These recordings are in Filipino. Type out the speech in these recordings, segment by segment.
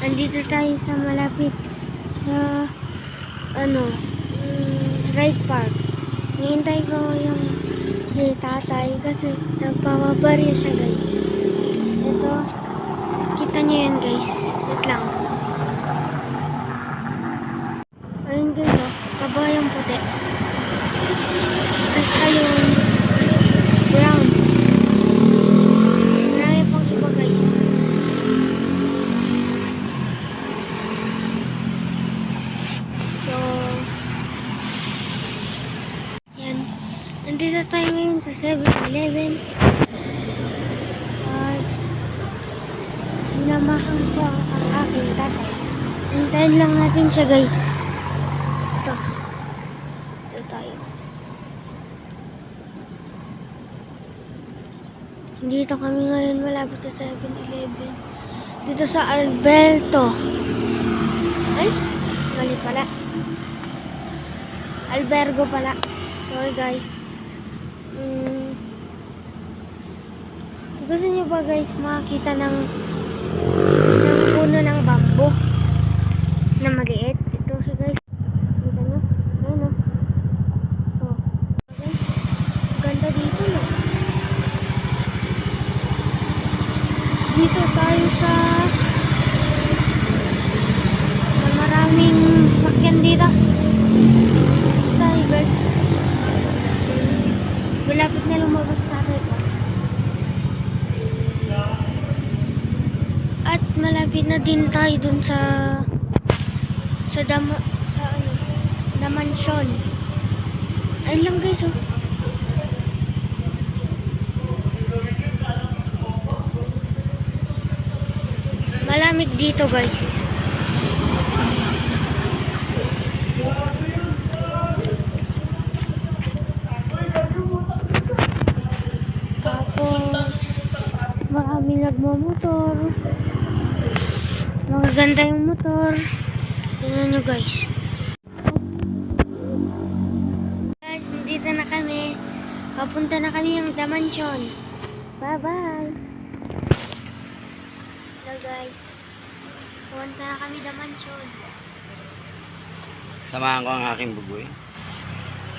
Andito tayo sa malapit sa ride park. Hihintay ko yung si tatay kasi nagpapabarya siya, guys. Ito, kita niyo yan, guys. Wait lang. Ayun, guys, oh, kabayang puti. Tapos ayun, brown. Marami pang iba, guys. So, yan. Nandito tayo ngayon sa 7-Eleven. At sinamahan ko ang aking tatay. Hintayin lang natin siya, guys. Ito. Ito tayo. Dito kami ngayon malapit sa 7-Eleven. Dito sa Alberto. Ay, mali pala. Albergo pala. Sorry, guys. Gusto niyo ba, guys, makakita ng puno ng bamboo na maliit? Ito siya, guys. Kita nyo? Ayun, oh. Oh. Guys, ganda dito, no? Dito tayo sa maraming sasakyan dito. Tayo, guys. Malapit na lumabas tayo pa. At malapit na din tayo dun sa mansion. Ayun lang, guys, oh. Malamig dito, guys. Tapos maraming nagmamotor. Magaganda yung motor. Tingnan nyo, guys. Guys, nandito na kami. Papunta na kami yung The Mansion. Bye-bye. Hello, guys. Papunta na kami The Mansion. Samahan ko ang aking buboy.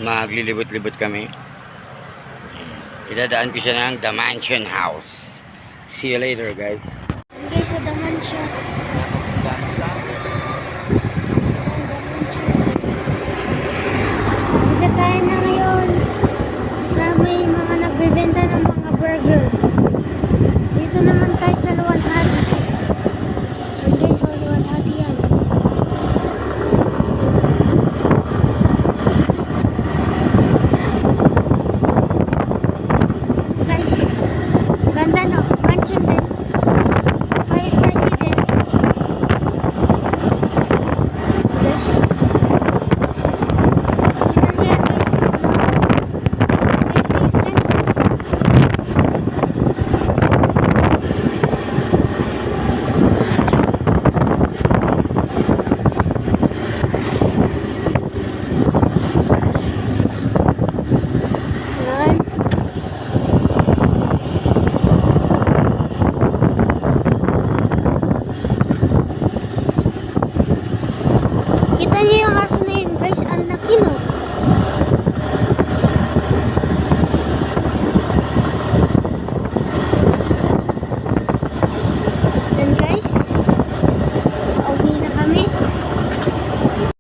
Maglilibot-libot kami. Idadaan ko siya ng The Mansion House. See you later, guys. Okay, sa The Mansion.